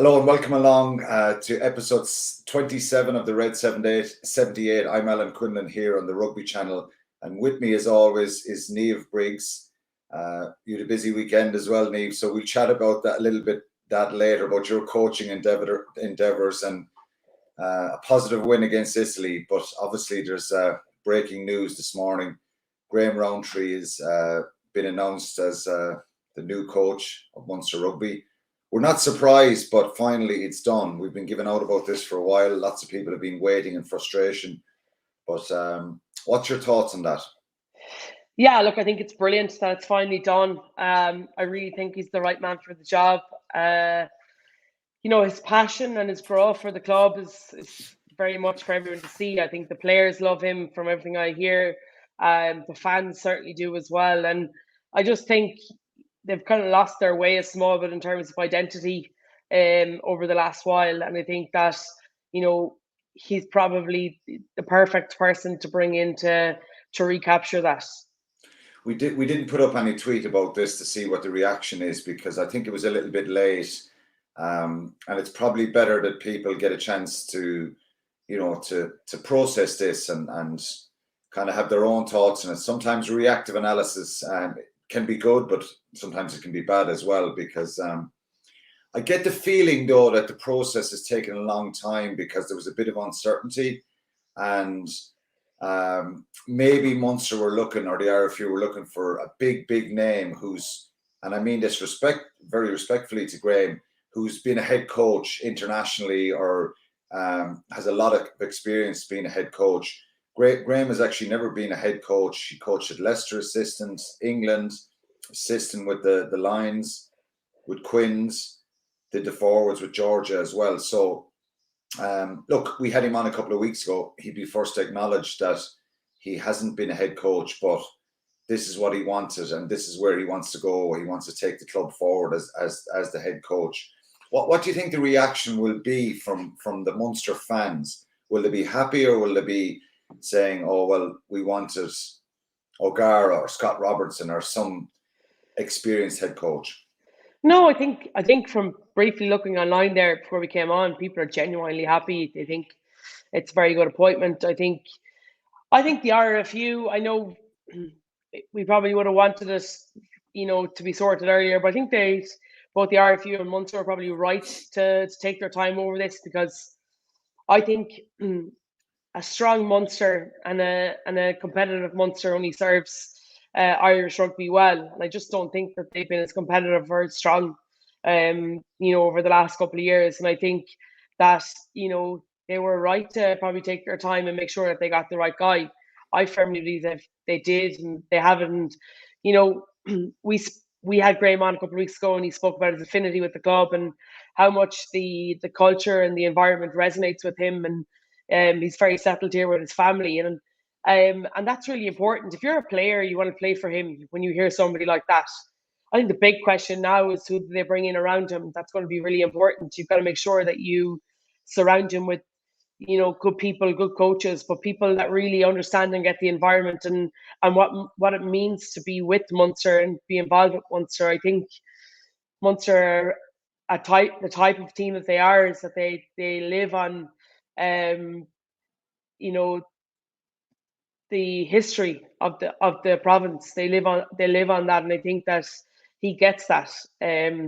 Hello and welcome along to episode 27 of the Red 78. I'm Alan Quinlan here on the Rugby channel, and with me as always is Niamh Briggs. You had a busy weekend as well, Niamh, so we'll chat about that a little bit later, about your coaching endeavours and a positive win against Italy. But obviously there's breaking news this morning. Graham Rowntree has been announced as the new coach of Munster Rugby. We're not surprised, but finally it's done. We've been giving out about this for a while. Lots of people have been waiting in frustration. But what's your thoughts on that? Yeah, look, I think it's brilliant that it's finally done. I really think he's the right man for the job. His passion and his growth for the club is very much for everyone to see. I think the players love him from everything I hear. The fans certainly do as well. And I just think they've kind of lost their way a small bit in terms of identity over the last while. And I think that, he's probably the perfect person to bring in to recapture that. We didn't put up any tweet about this to see what the reaction is, because I think it was a little bit late. And it's probably better that people get a chance to process this and kind of have their own thoughts on it. Sometimes reactive analysis can be good, but sometimes it can be bad as well, because I get the feeling though that the process has taken a long time because there was a bit of uncertainty, and maybe Munster were looking, or the RFU were looking, for a big name who's, and I mean this very respectfully to Graham, who's been a head coach internationally or has a lot of experience being a head coach. Graham has actually never been a head coach. He coached at Leicester assistant, England assistant with the Lions, with Quins, did the forwards with Georgia as well. So look, we had him on a couple of weeks ago. He'd be first to acknowledge that he hasn't been a head coach, but this is what he wanted and this is where he wants to go. He wants to take the club forward as the head coach. What do you think the reaction will be from the Munster fans? Will they be happy, or will they be saying, oh, well, we wanted O'Gara or Scott Robertson or some experienced head coach? No, I think from briefly looking online there before we came on, people are genuinely happy. They think it's a very good appointment. I think the RFU, I know we probably would have wanted this, to be sorted earlier, but I think both the RFU and Munster are probably right to take their time over this, because I think a strong Munster and a competitive Munster only serves Irish rugby well. And I just don't think that they've been as competitive or as strong, over the last couple of years. And I think that, they were right to probably take their time and make sure that they got the right guy. I firmly believe that they did, and they haven't. We had Graham on a couple of weeks ago, and he spoke about his affinity with the club and how much the culture and the environment resonates with him, and he's very settled here with his family, and that's really important. If you're a player, you want to play for him. When you hear somebody like that, I think the big question now is who do they bring in around him. That's going to be really important. You've got to make sure that you surround him with good people, good coaches, but people that really understand and get the environment and what it means to be with Munster and be involved with Munster. I think Munster are the type of team that they are, is that they live on the history of the province. They live on that, and I think that he gets that.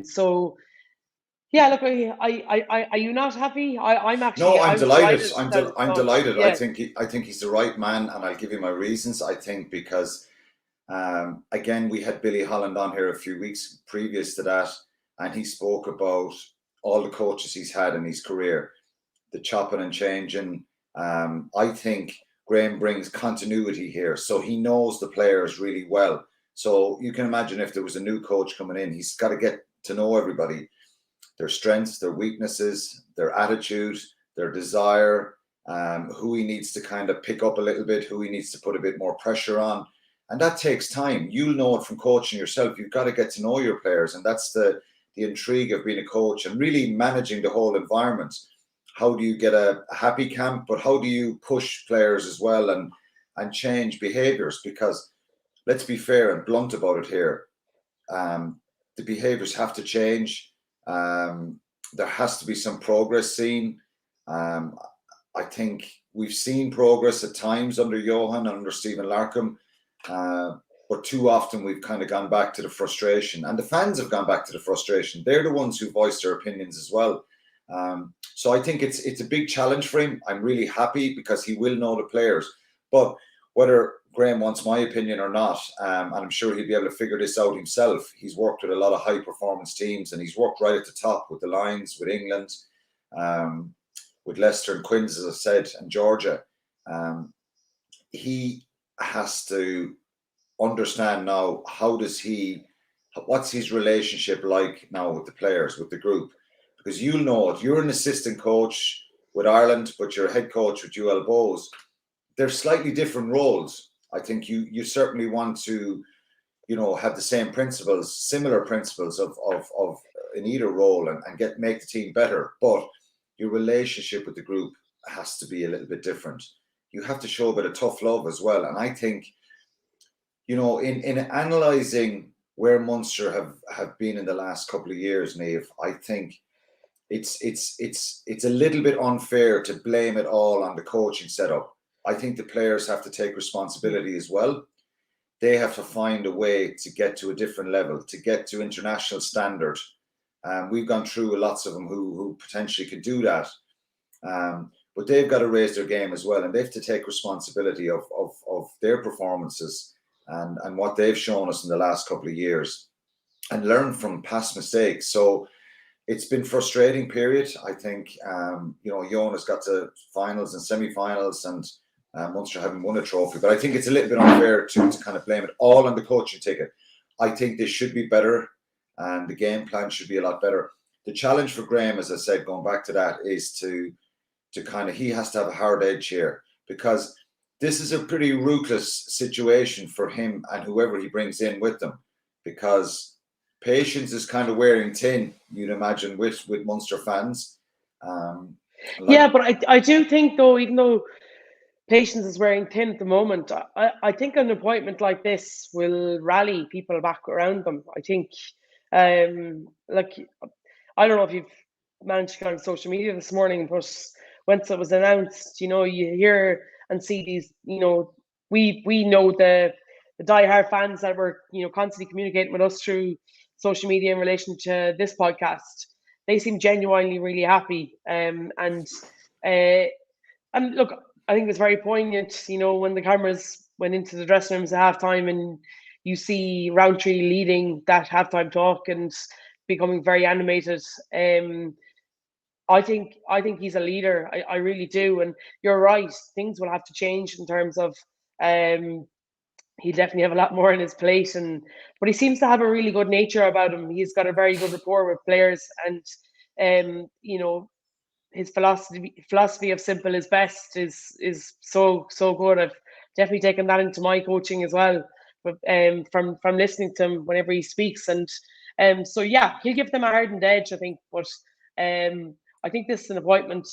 So yeah, look, are you not happy? I'm actually. No, I'm delighted. I'm delighted. Yeah. I think he's the right man, and I'll give you my reasons. I think because again, we had Billy Holland on here a few weeks previous to that, and he spoke about all the coaches he's had in his career, the chopping and changing. I think Graham brings continuity here, so he knows the players really well. So you can imagine if there was a new coach coming in, he's got to get to know everybody, their strengths, their weaknesses, their attitude, their desire, who he needs to kind of pick up a little bit, who he needs to put a bit more pressure on. And that takes time. You'll know it from coaching yourself. You've got to get to know your players. And that's the intrigue of being a coach and really managing the whole environment. How do you get a happy camp, but how do you push players as well and change behaviors? Because let's be fair and blunt about it here. The behaviors have to change. there has to be some progress seen. I think we've seen progress at times under Johan and under Stephen Larkham, but too often we've kind of gone back to the frustration, and the fans have gone back to the frustration. They're the ones who voice their opinions as well. So I think it's a big challenge for him. I'm really happy because he will know the players. But whether Graham wants my opinion or not, and I'm sure he'll be able to figure this out himself. He's worked with a lot of high performance teams, and he's worked right at the top with the Lions, with England, with Leicester and Quins, as I said, and Georgia. He has to understand now, what's his relationship like now with the players, with the group? Because you'll know it. You're an assistant coach with Ireland, but you're a head coach with UL Bows. They're slightly different roles. I think you certainly want to, have the same principles, similar principles of in either role, and make the team better. But your relationship with the group has to be a little bit different. You have to show a bit of tough love as well. And I think, in analysing where Munster have been in the last couple of years, Niamh, I think it's a little bit unfair to blame it all on the coaching setup. I think the players have to take responsibility as well. They have to find a way to get to a different level, to get to international standard. We've gone through lots of them who potentially could do that. But they've got to raise their game as well, and they have to take responsibility of their performances and what they've shown us in the last couple of years, and learn from past mistakes. So it's been frustrating period. I think, Johan has got to finals and semi-finals, and Munster haven't won a trophy. But I think it's a little bit unfair to kind of blame it all on the coaching ticket. I think they should be better, and the game plan should be a lot better. The challenge for Graham, as I said, going back to that, is to kind of, he has to have a hard edge here, because this is a pretty ruthless situation for him and whoever he brings in with them, because patience is kind of wearing thin, you'd imagine, with Munster fans. But I do think, though, even though patience is wearing thin at the moment, I think an appointment like this will rally people back around them. I think, I don't know if you've managed to get on social media this morning, but once it was announced, you hear and see these, we know the diehard fans that were, constantly communicating with us through social media in relation to this podcast. They seem genuinely really happy. And look, I think it's very poignant, when the cameras went into the dressing rooms at halftime, and you see Rowntree leading that halftime talk and becoming very animated. I think he's a leader. I really do. And you're right, things will have to change in terms of he'll definitely have a lot more on his plate, but he seems to have a really good nature about him. He's got a very good rapport with players, and his philosophy of simple is best is so good. I've definitely taken that into my coaching as well, but from listening to him whenever he speaks, and he'll give them a hardened edge, I think. But I think this is an appointment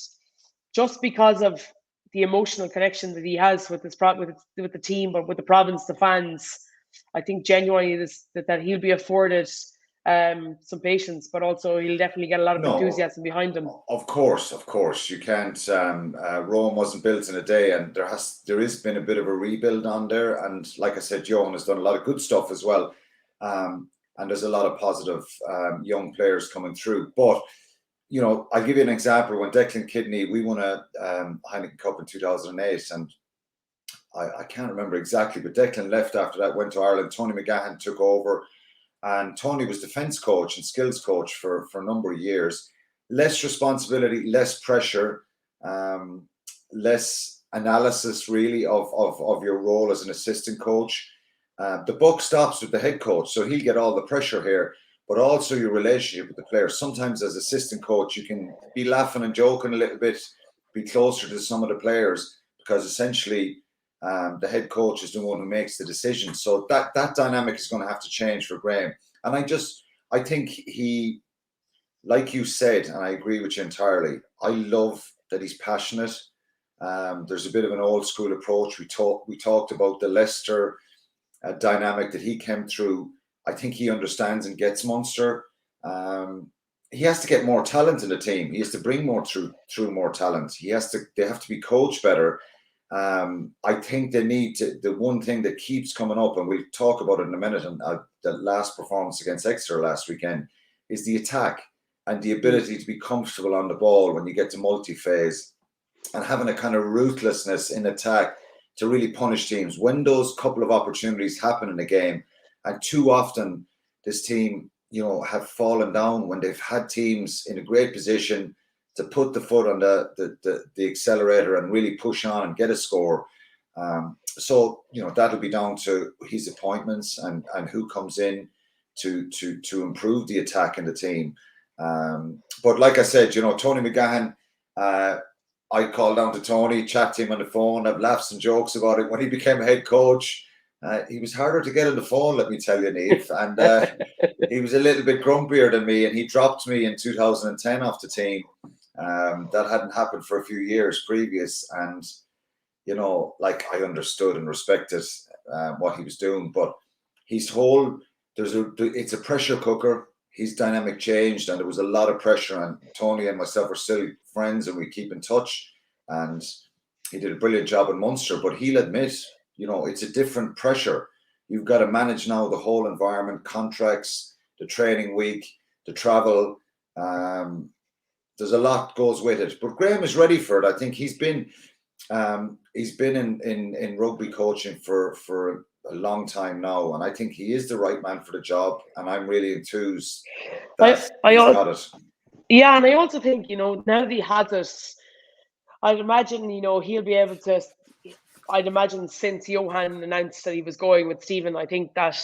just because of the emotional connection that he has with with the team, but with the province, the fans. I think genuinely that he'll be afforded some patience, but also he'll definitely get a lot of enthusiasm behind him. Of course, you can't. Rome wasn't built in a day, and there has been a bit of a rebuild on there. And like I said, Johan has done a lot of good stuff as well, and there's a lot of positive young players coming through. But I'll give you an example. When Declan Kidney, we won a Heineken Cup in 2008, and I can't remember exactly, but Declan left after that, went to Ireland. Tony McGahan took over. And Tony was defence coach and skills coach for a number of years. Less responsibility, less pressure, less analysis really of your role as an assistant coach. The buck stops with the head coach, so he'll get all the pressure here, but also your relationship with the players. Sometimes as assistant coach, you can be laughing and joking a little bit, be closer to some of the players, because essentially the head coach is the one who makes the decision. So that dynamic is going to have to change for Graham. And I think he, like you said, and I agree with you entirely, I love that he's passionate. There's a bit of an old school approach. We talked about the Leicester dynamic that he came through. I think he understands and gets Munster. he has to get more talent in the team. He has to bring more through more talent. They have to be coached better. I think they need to. The one thing that keeps coming up, and we'll talk about it in a minute, and the last performance against Exeter last weekend, is the attack and the ability to be comfortable on the ball when you get to multi-phase, and having a kind of ruthlessness in attack to really punish teams when those couple of opportunities happen in a game. And too often, this team, have fallen down when they've had teams in a great position to put the foot on the accelerator and really push on and get a score. So that'll be down to his appointments and who comes in to improve the attack in the team. But like I said, Tony McGahan, I called down to Tony, chat to him on the phone, have laughs and jokes about it. When he became a head coach, he was harder to get on the phone, let me tell you, Niamh. And he was a little bit grumpier than me, and he dropped me in 2010 off the team. That hadn't happened for a few years previous. And, I understood and respected what he was doing. But it's a pressure cooker. His dynamic changed, and there was a lot of pressure. And Tony and myself are still friends, and we keep in touch. And he did a brilliant job in Munster. But he'll admit, it's a different pressure. You've got to manage now the whole environment, contracts, the training week, the travel. There's a lot goes with it. But Graham is ready for it. I think he's been in rugby coaching for a long time now, and I think he is the right man for the job. And I'm really enthused that he's got it. Yeah, and I also think now that he has it, I'd imagine he'll be able to. I'd imagine since Johan announced that he was going with Stephen, I think that,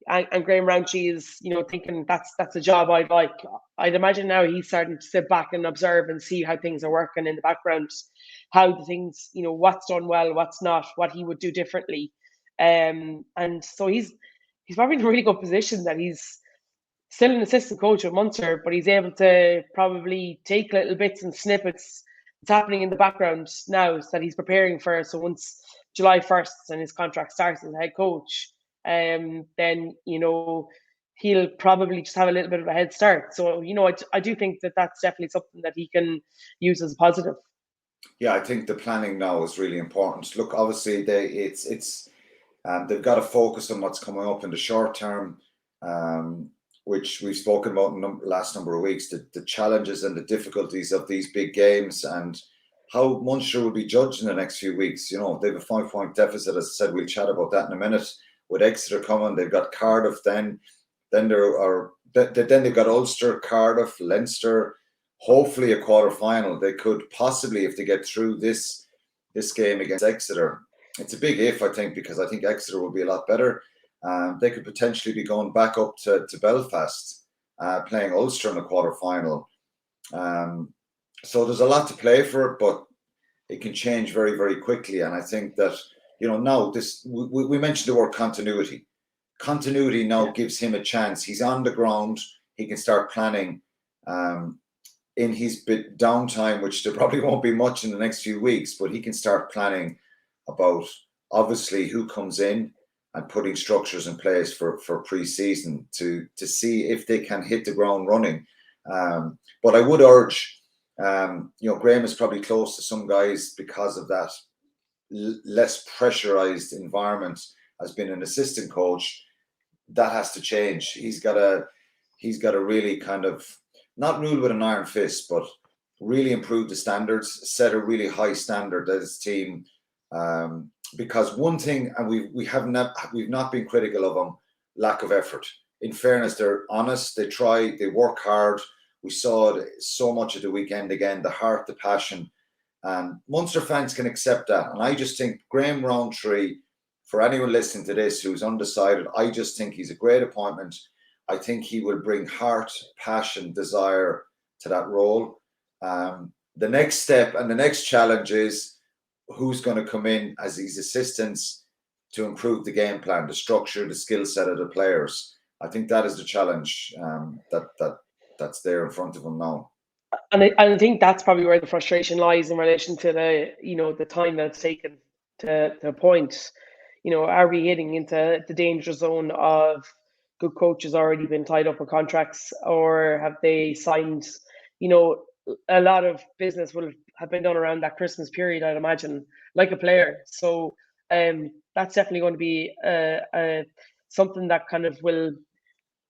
and Graham Rowntree is thinking that's a job I'd like. I'd imagine now he's starting to sit back and observe and see how things are working in the background, how the things what's done well, what's not, what he would do differently. And so he's probably in a really good position that he's still an assistant coach at Munster, but he's able to probably take little bits and snippets that's happening in the background now that he's preparing for. So once July 1st and his contract starts as head coach, then he'll probably just have a little bit of a head start. So I do think that that's definitely something that he can use as a positive. Yeah, I think the planning now is really important. Look, obviously they've got to focus on what's coming up in the short term, which we've spoken about in the last number of weeks, the challenges and the difficulties of these big games and how Munster will be judged in the next few weeks. They have a 5-point deficit, as I said. We'll chat about that in a minute. With Exeter coming, they've got Cardiff then they've got Ulster, Cardiff, Leinster, hopefully a quarter-final. They could possibly, if they get through this game against Exeter, it's a big if, I think, because I think Exeter will be a lot better. They could potentially be going back up to Belfast, playing Ulster in the quarter-final. So there's a lot to play for it, but it can change very, very quickly. And I think that, now we mentioned the word continuity. Continuity now gives him a chance. He's on the ground. He can start planning in his bit downtime, which there probably won't be much in the next few weeks, but he can start planning about obviously who comes in and putting structures in place for pre-season to see if they can hit the ground running. But I would urge, Graham is probably close to some guys because of that less pressurized environment as being an assistant coach. That has to change. He's got to really kind of not rule with an iron fist, but really improve the standards, set a really high standard that his team. Because one thing, and we've not been critical of them, lack of effort. In fairness, they're honest. They try. They work hard. We saw it so much at the weekend again. The heart, the passion, and Munster fans can accept that. And I just think Graham Rowntree, for anyone listening to this who's undecided, I just think he's a great appointment. I think he will bring heart, passion, desire to that role. The next step and the next challenge is who's going to come in as these assistants to improve the game plan, the structure, the skill set of the players. I think that is the challenge that's there in front of them now. And I think that's probably where the frustration lies in relation to the time that it's taken to appoint. Are we hitting into the danger zone of good coaches already been tied up with contracts, or have they signed? You know, a lot of business will have been done around that Christmas period, I'd imagine, like a player. So that's definitely going to be something that kind of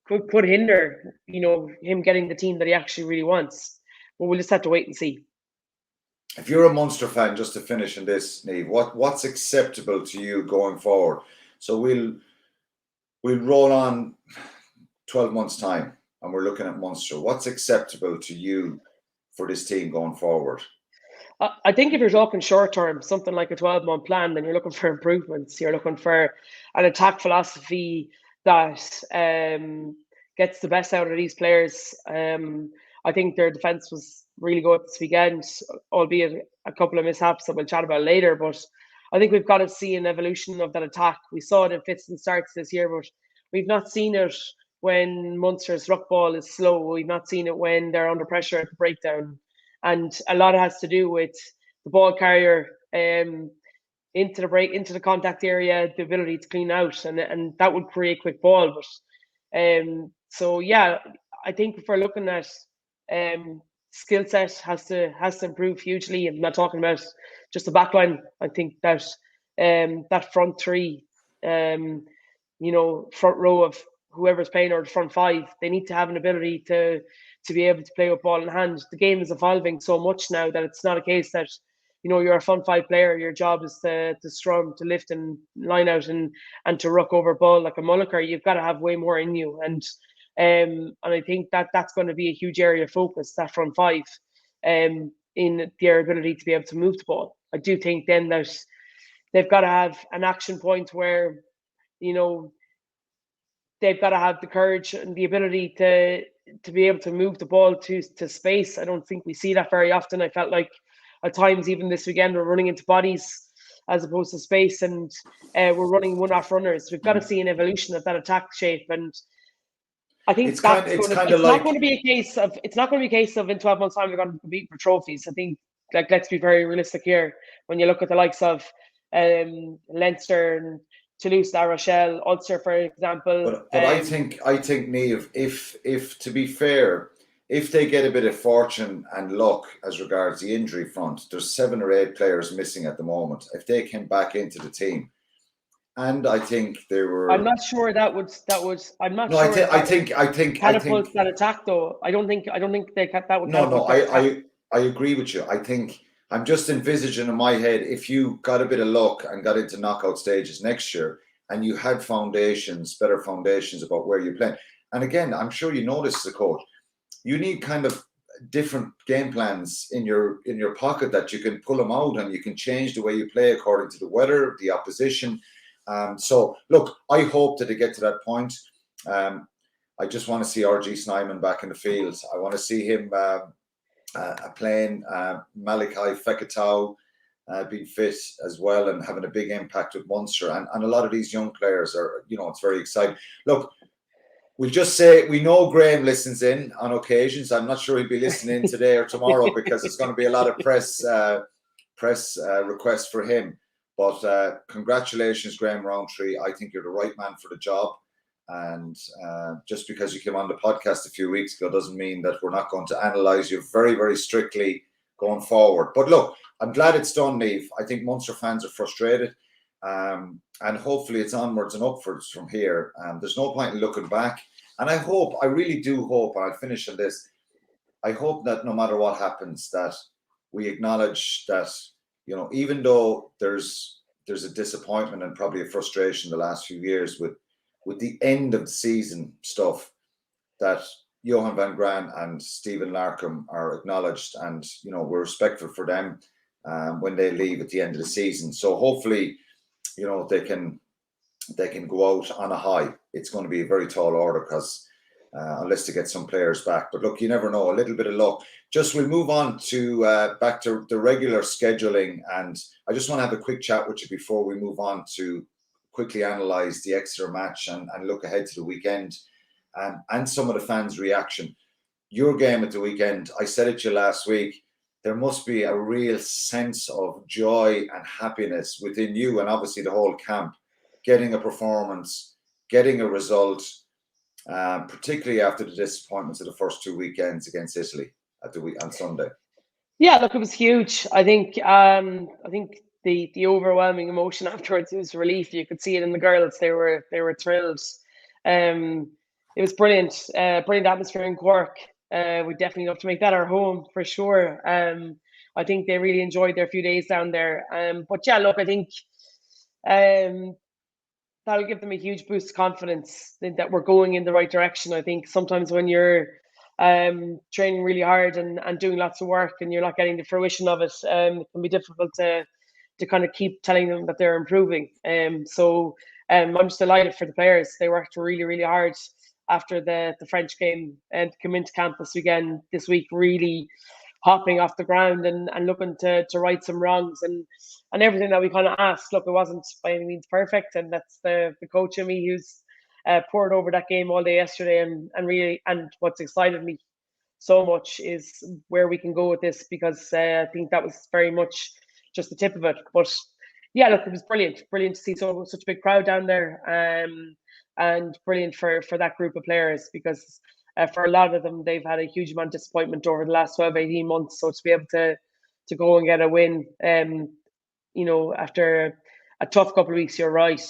could hinder, him getting the team that he actually really wants. But we'll just have to wait and see. If you're a Munster fan, just to finish on this, Niamh, what's acceptable to you going forward? So we'll roll on 12 months' time and we're looking at Munster. What's acceptable to you for this team going forward? I think if you're talking short term, something like a 12-month plan, then you're looking for improvements. You're looking for an attack philosophy that gets the best out of these players. I think their defence was really good this weekend, albeit a couple of mishaps that we'll chat about later. But I think we've got to see an evolution of that attack. We saw it in fits and starts this year, but we've not seen it when Munster's ruck ball is slow. We've not seen it when they're under pressure at the breakdown. And a lot has to do with the ball carrier into the contact area, the ability to clean out, and that would create quick ball. But so yeah, I think if we're looking at skill set has to improve hugely. I'm not talking about just the back line. I think that that front three, front row of whoever's playing, or the front five, they need to have an ability to be able to play with ball in hand. The game is evolving so much now that it's not a case that you're a front five player. Your job is to scrum, to lift and line out, and to ruck over ball like a mulliker. You've got to have way more in you, and I think that's going to be a huge area of focus, that front five, in their ability to be able to move the ball. I do think then that they've got to have an action point where they've got to have the courage and the ability to be able to move the ball to space. I don't think we see that very often. I felt like at times, even this weekend, we're running into bodies as opposed to space, and we're running one-off runners. We've got to see an evolution of that attack shape, and I think it's not going to be a case of in 12 months' time we're going to compete for trophies. I think, let's be very realistic here. When you look at the likes of Leinster and Toulouse, La Rochelle, Ulster, for example. But I think Niamh, if to be fair, if they get a bit of fortune and luck as regards the injury front, there's 7 or 8 players missing at the moment. If they came back into the team, and I think they were. I'm not sure that was. I'm not sure. I think catapult that attack though. I don't think that would. No, I agree with you. I think I'm just envisaging in my head, if you got a bit of luck and got into knockout stages next year, and you had better foundations about where you're playing. And again, I'm sure you know this as a coach. You need kind of different game plans in your pocket that you can pull them out, and you can change the way you play according to the weather, the opposition. So look, I hope that they get to that point. I just want to see RG Snyman back in the field. I want to see him playing, Malachi Feketau being fit as well and having a big impact with Munster. And a lot of these young players are, it's very exciting. Look, we'll just say we know Graham listens in on occasions. I'm not sure he'll be listening in today or tomorrow because it's going to be a lot of press requests for him. But congratulations, Graham Rowntree. I think you're the right man for the job. And just because you came on the podcast a few weeks ago doesn't mean that we're not going to analyse you very, very strictly going forward. But look, I'm glad it's done, Niamh. I think Munster fans are frustrated. And hopefully it's onwards and upwards from here. There's no point in looking back. And I really do hope, and I'll finish on this, I hope that no matter what happens, that we acknowledge that, even though there's a disappointment and probably a frustration the last few years with the end of the season stuff, that Johan van Graan and Stephen Larkham are acknowledged, and we're respectful for them when they leave at the end of the season. So hopefully, they can go out on a high. It's going to be a very tall order because unless they get some players back. But look, you never know. A little bit of luck. Just we'll move on to back to the regular scheduling, and I just want to have a quick chat with you before we move on to quickly analyse the Exeter match and look ahead to the weekend and some of the fans' reaction. Your game at the weekend, I said it to you last week, there must be a real sense of joy and happiness within you and obviously the whole camp, getting a performance, getting a result, particularly after the disappointments of the first 2 weekends against Italy on Sunday. Yeah, look, it was huge. I think the overwhelming emotion afterwards was relief. You could see it in the girls. They were thrilled. Um, it was brilliant. Brilliant atmosphere in Cork. We definitely have to make that our home for sure. I think they really enjoyed their few days down there. But yeah, look, I think um, that'll give them a huge boost of confidence that we're going in the right direction. I think sometimes when you're training really hard and doing lots of work and you're not getting the fruition of it, it can be difficult to kind of keep telling them that they're improving. I'm just delighted for the players. They worked really, really hard after the French game and come into camp this week, really hopping off the ground and looking to right some wrongs and everything that we kind of asked. Look, it wasn't by any means perfect, and that's the coach in me who's poured over that game all day yesterday and what's excited me so much is where we can go with this because I think that was very much just the tip of it. But yeah, look, it was brilliant to see such a big crowd down there, and brilliant for that group of players because for a lot of them they've had a huge amount of disappointment over the last 12-18 months. So to be able to go and get a win, after a tough couple of weeks, you're right,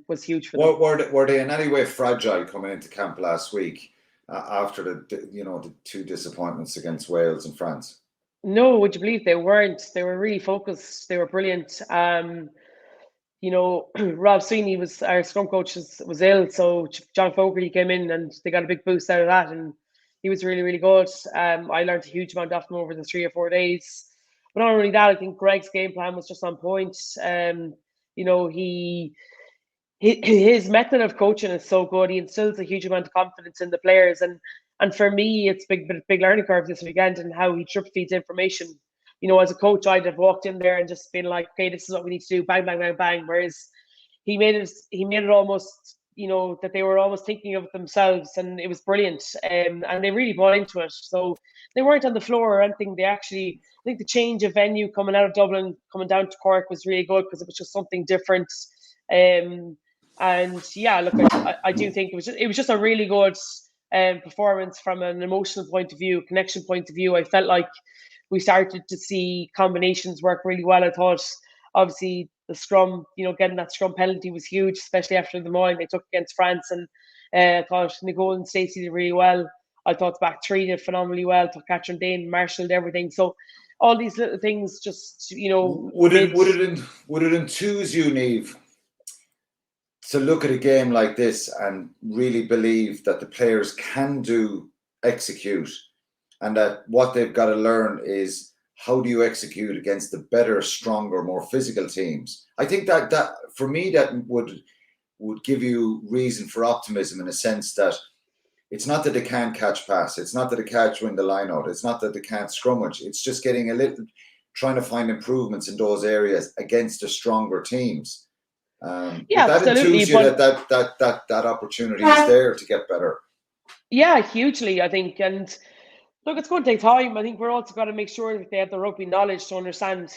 was huge for them. Were they in any way fragile coming into camp last week after the two disappointments against Wales and France? No, would you believe they weren't? They were really focused. They were brilliant. Rob Sweeney was our scrum coach was ill, so John Fogarty came in and they got a big boost out of that, and he was really really good. I learned a huge amount off him over the 3 or 4 days. But not only that, I think Greg's game plan was just on point. He his method of coaching is so good. He instills a huge amount of confidence in the players, and for me, it's big learning curve this weekend and how he drip feeds information. As a coach, I'd have walked in there and just been like, "Okay, this is what we need to do." Bang, bang, bang, bang. Whereas he made it almost, that they were almost thinking of it themselves, and it was brilliant. And they really bought into it. So they weren't on the floor or anything. I think the change of venue coming out of Dublin, coming down to Cork was really good because it was just something different. And yeah, look, I do think it was just a really good performance from an emotional point of view, connection point of view. I felt like we started to see combinations work really well. I thought, obviously, the scrum, getting that scrum penalty was huge, especially after the mauling they took against France. And I thought Nicole and Stacey did really well. I thought the back three did phenomenally well. I thought Catherine Dane marshalled everything. So all these little things just, would it enthuse you, Niamh, to look at a game like this and really believe that the players can execute, and that what they've got to learn is how do you execute against the better, stronger, more physical teams? I think that for me that would give you reason for optimism, in a sense that it's not that they can't catch pass, it's not that they can't win the line out, it's not that they can't scrummage, it's just trying to find improvements in those areas against the stronger teams. Yeah, that absolutely. intuits you that opportunity is there to get better. Yeah, hugely, I think. And look, it's going to take time. I think we're also got to make sure that they have the rugby knowledge to understand,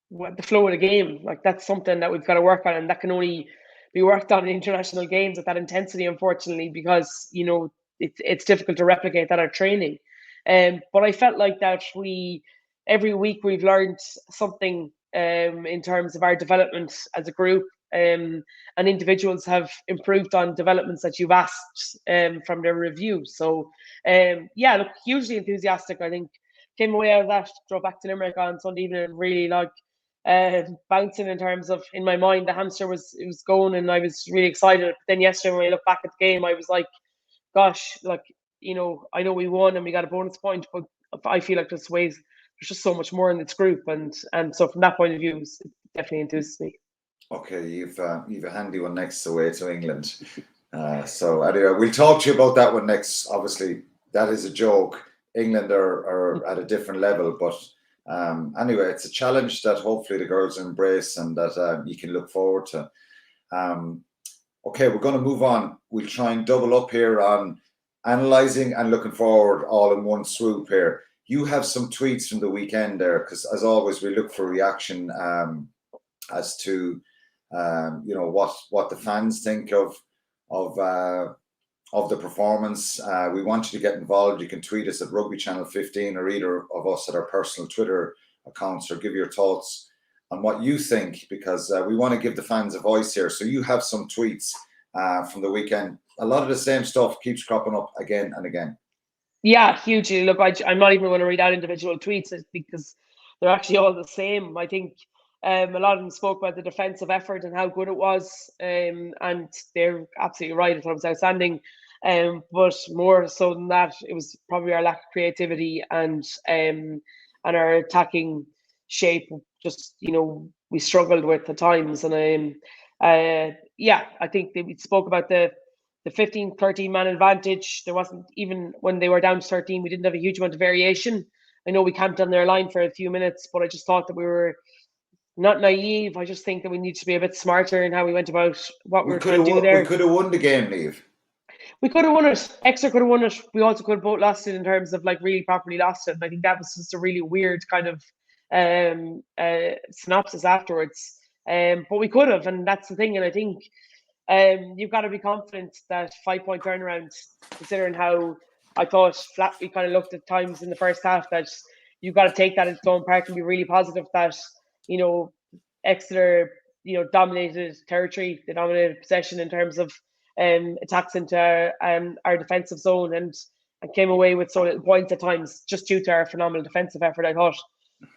what the flow of the game. Like, that's something that we've got to work on, and that can only be worked on in international games at that intensity, unfortunately, because it's difficult to replicate that at training. But I felt like that every week we've learned something in terms of our development as a group. And individuals have improved on developments that you've asked from their review. So, yeah, look, hugely enthusiastic. I think came away out of that, drove back to Limerick on Sunday evening, and really bouncing in terms of, in my mind, the hamster was going, and I was really excited. But then yesterday, when I look back at the game, I was like, gosh, like, I know we won and we got a bonus point, but I feel like there's just so much more in this group, and so from that point of view, it definitely enthuses me. Okay, you've a handy one next away to England. So anyway, we'll talk to you about that one next. Obviously, that is a joke. England are at a different level, but anyway, it's a challenge that hopefully the girls embrace and that you can look forward to. Okay, we're going to move on. We'll try and double up here on analysing and looking forward all in one swoop here. You have some tweets from the weekend there, because as always, we look for reaction as to what the fans think of of the performance. We want you to get involved. You can tweet us at Rugby Channel 15 or either of us at our personal Twitter accounts, or give your thoughts on what you think, because we want to give the fans a voice here. So you have some tweets from the weekend. A lot of the same stuff keeps cropping up again and again. Yeah, hugely. Look, I'm not even going to read out individual tweets because they're actually all the same. I think a lot of them spoke about the defensive effort and how good it was, and they're absolutely right. I thought it was outstanding. But more so than that, it was probably our lack of creativity and our attacking shape. Just we struggled with at times, and yeah, I think we spoke about the 15, 13 man advantage. There wasn't, even when they were down to 13, we didn't have a huge amount of variation. I know we camped on their line for a few minutes, but I just thought that we were not naive. I just think that we need to be a bit smarter in how we went about what we were trying to do there. We could have won the game, Niamh. We could have won it. Exeter could have won it. We also could have both lost it in terms of really properly lost it. And I think that was just a really weird kind of synopsis afterwards. But we could have, and that's the thing. And I think you've got to be confident that 5-point turnaround, considering how I thought flat we kind of looked at times in the first half, that you've got to take that into Stone Park and be really positive that, Exeter, dominated territory, they dominated possession in terms of attacks into our defensive zone and came away with so little points at times, just due to our phenomenal defensive effort. I thought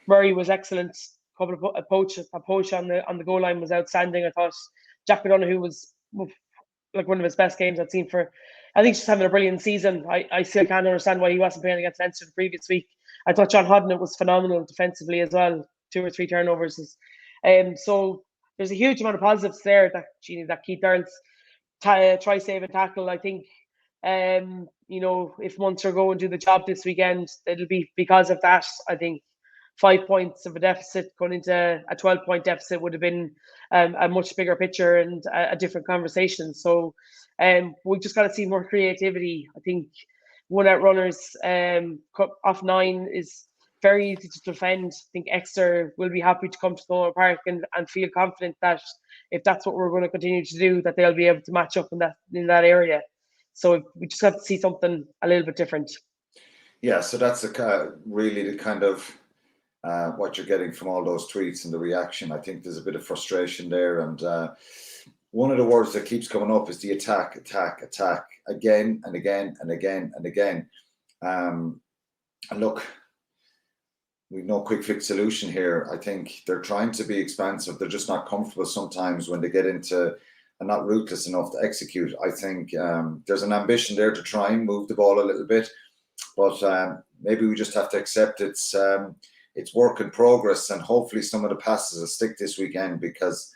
Murray was excellent. A poach on the goal line was outstanding. I thought Jack McDonagh was one of his best games I've seen I think he's having a brilliant season. I still can't understand why he wasn't playing against Leinster the previous week. I thought John Hodnett was phenomenal defensively as well, 2 or 3 turnovers. So there's a huge amount of positives there that Keith Earls try save and tackle. I think if Munster go and do the job this weekend, it'll be because of that. I think 5 points of a deficit going into a 12-point deficit would have been a much bigger picture and a different conversation. So we just got to see more creativity. I think one-out runners off 9 is very easy to defend. I think Exeter will be happy to come to Thornton Park and feel confident that if that's what we're going to continue to do, that they'll be able to match up in that area. So we just have to see something a little bit different. Yeah, so that's really the kind of what you're getting from all those tweets and the reaction. I think there's a bit of frustration there, and one of the words that keeps coming up is the attack, again and again and again and again. And look, we've no quick fix solution here. I think they're trying to be expansive. They're just not comfortable sometimes when they get into and not ruthless enough to execute. I think there's an ambition there to try and move the ball a little bit, but maybe we just have to accept it's work in progress, and hopefully some of the passes will stick this weekend, because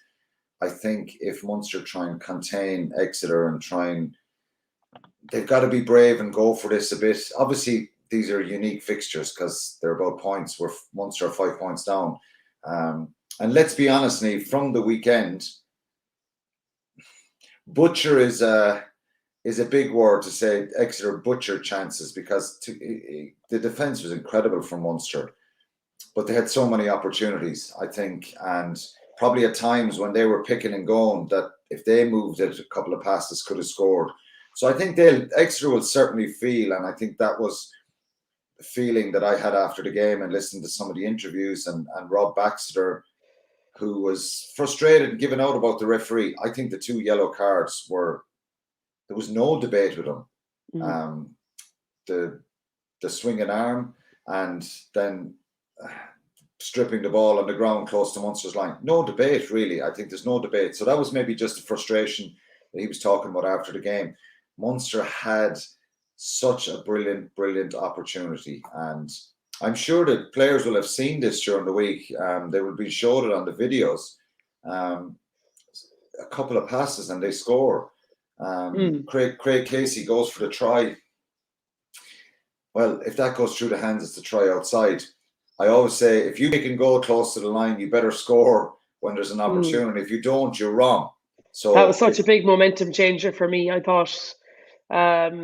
I think if Munster try and contain Exeter and they've got to be brave and go for this a bit. Obviously, these are unique fixtures because they're about points, where Munster are 5 points down. And let's be honest, Niamh, from the weekend, butcher is a big word to say. Exeter butchered chances because the defence was incredible from Munster, but they had so many opportunities, I think, and probably at times when they were picking and going, that if they moved it, a couple of passes could have scored. So I think Exeter will certainly feel, and I think that was the feeling that I had after the game and listening to some of the interviews, and Rob Baxter, who was frustrated and giving out about the referee. I think the 2 yellow cards there was no debate with him. The swinging arm and then stripping the ball on the ground close to Munster's line. No debate, really. I think there's no debate. So that was maybe just the frustration that he was talking about after the game. Munster had such a brilliant opportunity, and I'm sure that players will have seen this during the week. They will be showed it on the videos. A couple of passes and they score. Craig Casey goes for the try. Well, if that goes through the hands, it's the try outside. I always say, if you can go close to the line, you better score when there's an opportunity. If you don't, you're wrong. So that was such a big momentum changer for me. I thought, I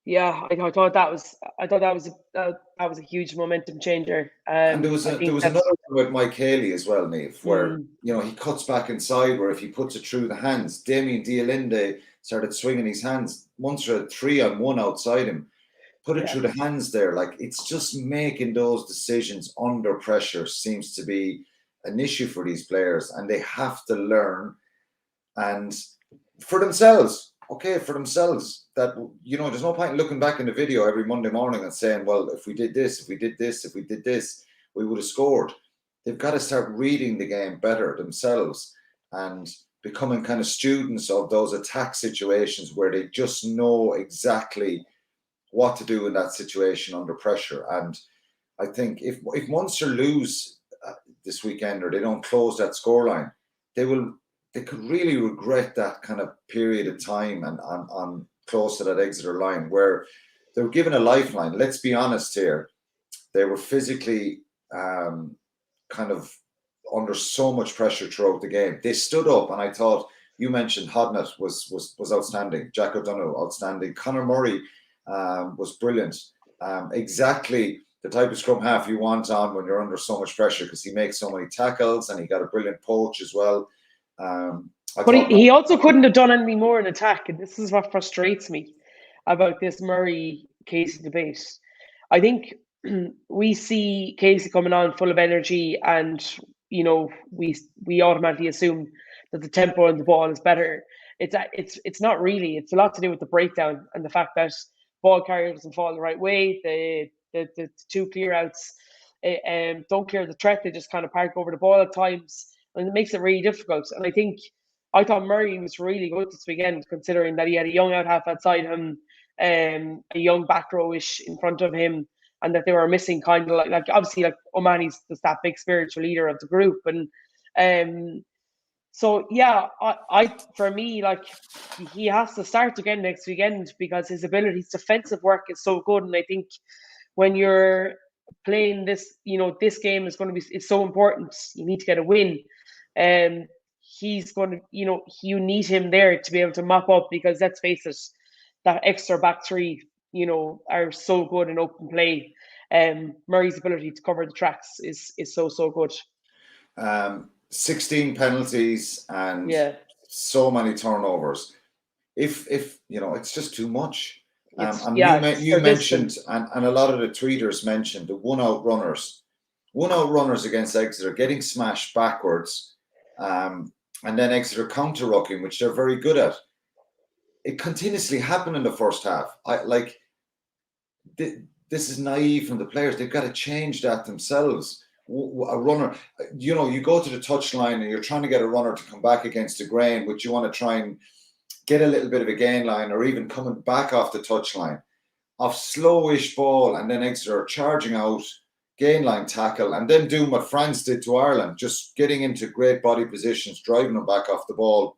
thought that was a huge momentum changer. And there was another one with Mike Haley as well, Niamh, where he cuts back inside, where if he puts it through the hands, Damien Dialinde started swinging his hands. Munster had 3-on-1 outside him. Put it through the hands there. Like, it's just making those decisions under pressure seems to be an issue for these players, and they have to learn and for themselves. Okay, for themselves, that, you know, there's no point in looking back in the video every Monday morning and saying, well, if we did this, if we did this, if we did this, we would have scored. They've got to start reading the game better themselves and becoming kind of students of those attack situations where they just know exactly what to do in that situation under pressure. And I think if Munster lose this weekend, or they don't close that scoreline, they could really regret that kind of period of time and on close to that Exeter line where they were given a lifeline. Let's be honest here. They were physically kind of under so much pressure throughout the game. They stood up, and I thought, you mentioned Hodnett was outstanding. Jack O'Donoghue, outstanding. Conor Murray was brilliant. Exactly the type of scrum half you want on when you're under so much pressure, because he makes so many tackles and he got a brilliant poach as well. But he also couldn't have done any more in attack, and this is what frustrates me about this Murray Casey debate. I think we see Casey coming on full of energy, and you know, we automatically assume that the tempo and the ball is better. It's not really. It's a lot to do with the breakdown and the fact that ball carrier doesn't fall the right way. The two clear outs don't clear the threat. They just kind of park over the ball at times, and it makes it really difficult. And I thought Murray was really good this weekend, considering that he had a young out half outside him, a young back row-ish in front of him, and that they were missing kind of like obviously like O'Mahony's just that big spiritual leader of the group. And so yeah, I for me, like, he has to start again next weekend because his defensive work is so good. And I think when you're playing this, you know, this game is going to be, it's so important. You need to get a win. He's going to, you know, you need him there to be able to mop up, because let's face it, that extra back three, you know, are so good in open play. Murray's ability to cover the tracks is so good. 16 penalties and so many turnovers. If you know, it's just too much. You mentioned, and a lot of the tweeters mentioned the one out runners against Exeter getting smashed backwards, and then Exeter counter rucking, which they're very good at. It continuously happened in the first half. This is naive from the players. They've got to change that themselves. A runner, you know, you go to the touchline and you're trying to get a runner to come back against the grain, but you want to try and get a little bit of a gain line, or even coming back off the touchline, off slowish ball, and then Exeter charging out, gain line tackle, and then doing what France did to Ireland, just getting into great body positions, driving them back off the ball.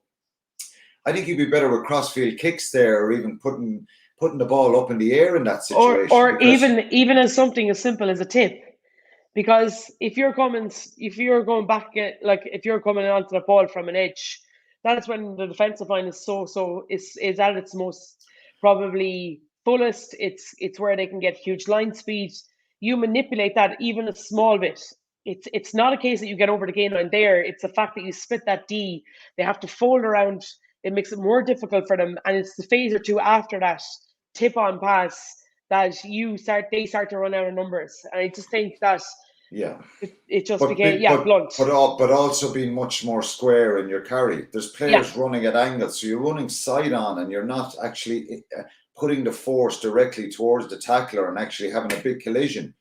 I think you'd be better with crossfield kicks there, or even putting the ball up in the air in that situation, or even as something as simple as a tip. Because if you're coming back, if you're coming onto the ball from an edge, that's when the defensive line is is at its most probably fullest. It's where they can get huge line speed. You manipulate that even a small bit. It's not a case that you get over the gain line there. It's the fact that you split that D. They have to fold around. It makes it more difficult for them, and it's the phase or two after that tip on pass that they start to run out of numbers. And I just think that it just became blunt. But also being much more square in your carry. There's players running at angles, so you're running side on, and you're not actually putting the force directly towards the tackler and actually having a big collision.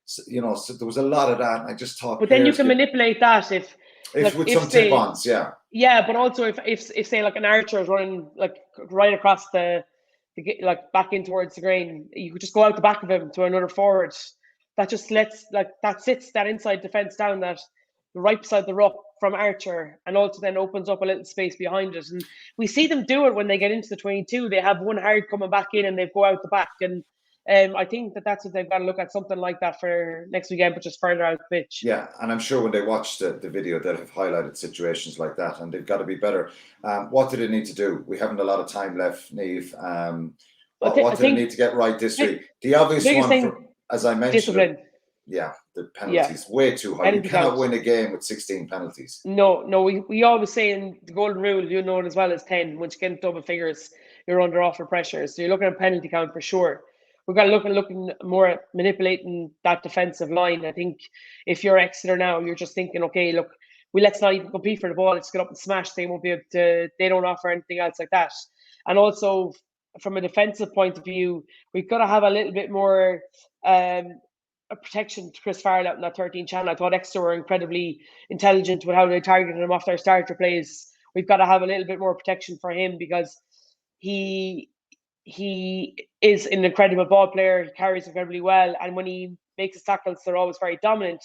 So, you know, so there was a lot of that. I just thought. But then you can manipulate that if with some tip-ons, Yeah, but also if say like an archer is running like right across the back in towards the grain, you could just go out the back of him to another forward. That just sits that inside defence down that the right beside the ruck from Archer, and also then opens up a little space behind it. And we see them do it when they get into the 22. They have one hard coming back in and they go out the back. And I think that's what they've got to look at, something like that for next weekend, but just further out the pitch. Yeah, and I'm sure when they watch the video, they'll have highlighted situations like that, and they've got to be better. What do they need to do? We haven't a lot of time left, Niamh. What do they need to get right this week? The obvious one, as I mentioned, the penalties way too high. You Penalty cannot count. win a game with 16 penalties. No, we always say in the golden rule, you know it as well as 10. Once you get into double figures, you're under awful pressure. So you're looking at penalty count for sure. We've got to looking more at manipulating that defensive line. I think if you're Exeter now, you're just thinking, okay, look, let's not even compete for the ball. Let's get up and smash. They won't be able to. They don't offer anything else like that. And also, from a defensive point of view, we've got to have a little bit more a protection to Chris Farrell out in that 13 channel. I thought Exeter were incredibly intelligent with how they targeted him off their starter plays. We've got to have a little bit more protection for him because he is an incredible ball player. He carries incredibly well, and when he makes his tackles, they're always very dominant.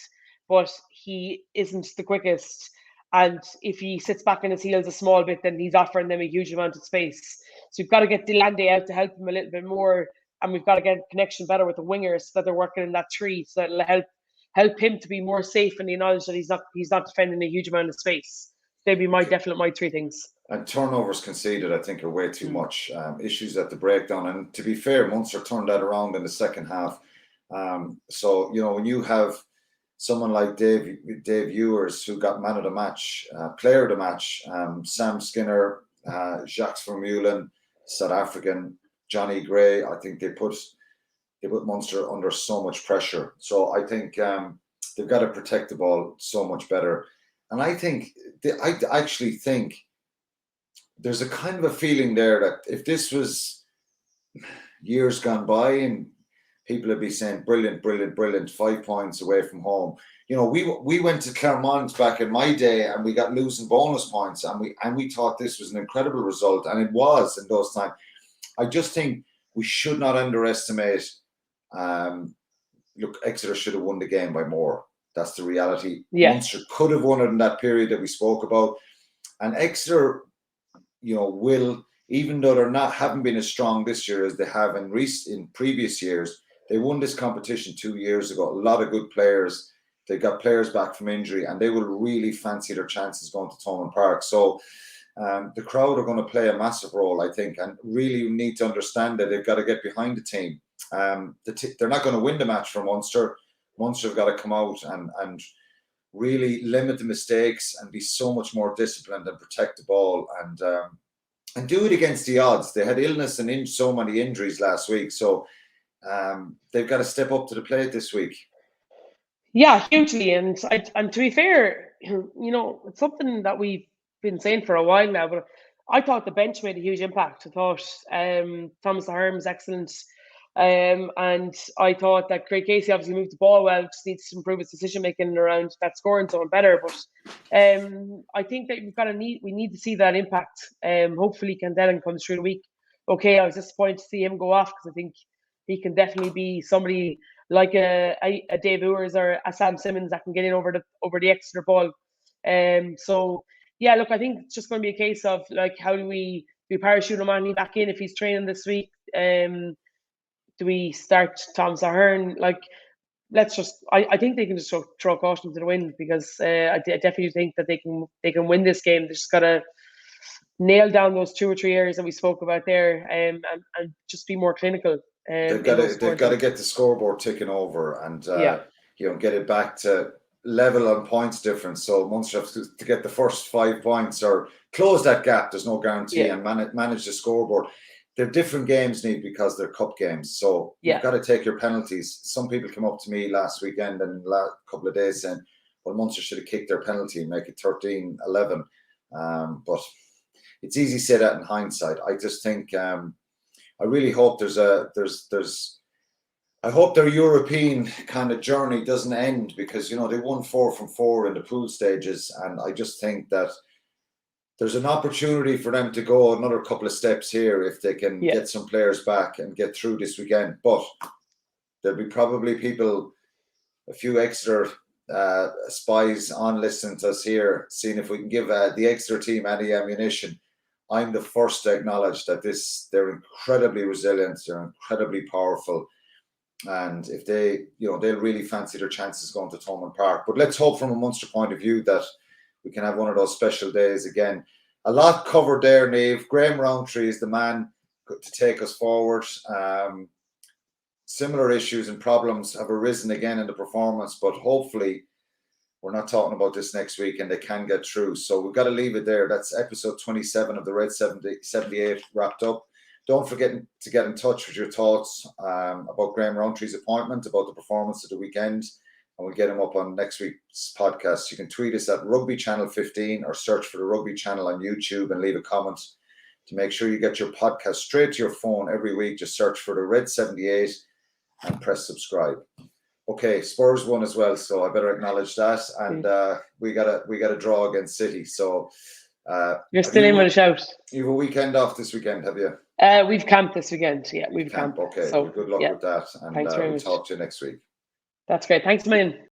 But he isn't the quickest, and if he sits back on his heels a small bit, then he's offering them a huge amount of space. So we've got to get Delande out to help him a little bit more, and we've got to get a connection better with the wingers so that they're working in that tree, so that'll help him to be more safe in the knowledge that he's not defending a huge amount of space. They'd be my three things. And turnovers conceded, I think, are way too much. Issues at the breakdown. And to be fair, Munster turned that around in the second half. So, when you have someone like Dave Ewers, who got man of the match, player of the match, Sam Skinner, Jacques Vermeulen, South African, Johnny Gray, I think they put Munster under so much pressure. So I think they've got to protect the ball so much better. And I actually think there's a kind of a feeling there that if this was years gone by and people would be saying, brilliant, 5 points away from home. We went to Clermont back in my day and we got losing bonus points and we thought this was an incredible result, and it was in those times. I just think we should not underestimate. Look, Exeter should have won the game by more. That's the reality. Yeah. Munster could have won it in that period that we spoke about, and Exeter, will, even though haven't been as strong this year as they have in previous years. They won this competition 2 years ago. A lot of good players. They got players back from injury, and they will really fancy their chances going to Thomond Park. So the crowd are going to play a massive role, I think, and really need to understand that they've got to get behind the team. They're not going to win the match for Munster. Munster have got to come out and really limit the mistakes and be so much more disciplined and protect the ball and do it against the odds. They had illness and so many injuries last week, so they've got to step up to the plate this week. Yeah, hugely. And to be fair, it's something that we've been saying for a while now, but I thought the bench made a huge impact. I thought Thomas Ahern was excellent. And I thought that Craig Casey obviously moved the ball well, just needs to improve his decision making around that scoring zone better. But I think that we need to see that impact. Hopefully Candellen comes through the week. Okay, I was disappointed to see him go off because I think he can definitely be somebody like a Dave Ewers or a Sam Simmons that can get in over the Exeter ball. So yeah, look, I think it's just going to be a case of like, how do we parachute O'Mahony back in if he's training this week? Do we start Thomas Ahern? Like, I think they can just throw caution to the wind because I definitely think that they can win this game. They just got to nail down those 2 or 3 areas that we spoke about there, and just be more clinical. They've got to get the scoreboard ticking over and get it back to level on points difference. So Munster have to get the first 5 points or close that gap. There's no guarantee, and manage the scoreboard. They're different games, Niamh, because they're cup games. So you've got to take your penalties. Some people come up to me last weekend and last couple of days saying, well, Munster should have kicked their penalty and make it 13-11. But it's easy to say that in hindsight. I just think I really hope I hope their European kind of journey doesn't end because, they won 4 from 4 in the pool stages. And I just think that there's an opportunity for them to go another couple of steps here if they can get some players back and get through this weekend. But there'll be probably a few Exeter spies on listening to us here, seeing if we can give the Exeter team any ammunition. I'm the first to acknowledge that they're incredibly resilient, they're incredibly powerful. And if they'll really fancy their chances going to Thomond Park. But let's hope from a Munster point of view that we can have one of those special days again. A lot covered there, Niamh. Graham Rowntree is the man to take us forward. similar issues and problems have arisen again in the performance, but hopefully we're not talking about this next week and they can get through. So we've got to leave it there. That's episode 27 of the Red 78 wrapped up. Don't forget to get in touch with your thoughts about Graham Rowntree's appointment, about the performance of the weekend, and we'll get him up on next week's podcast. You can tweet us at Rugby Channel 15 or search for the Rugby Channel on YouTube and leave a comment to make sure you get your podcast straight to your phone every week. Just search for the Red 78 and press subscribe. Okay, Spurs won as well, so I better acknowledge that. And we got a draw against City. So you're still in with a shout. You have a weekend off this weekend, have you? We've camped this weekend. Yeah, we've camped. Okay, so, well, good luck with that. And we'll talk to you next week. That's great. Thanks a million.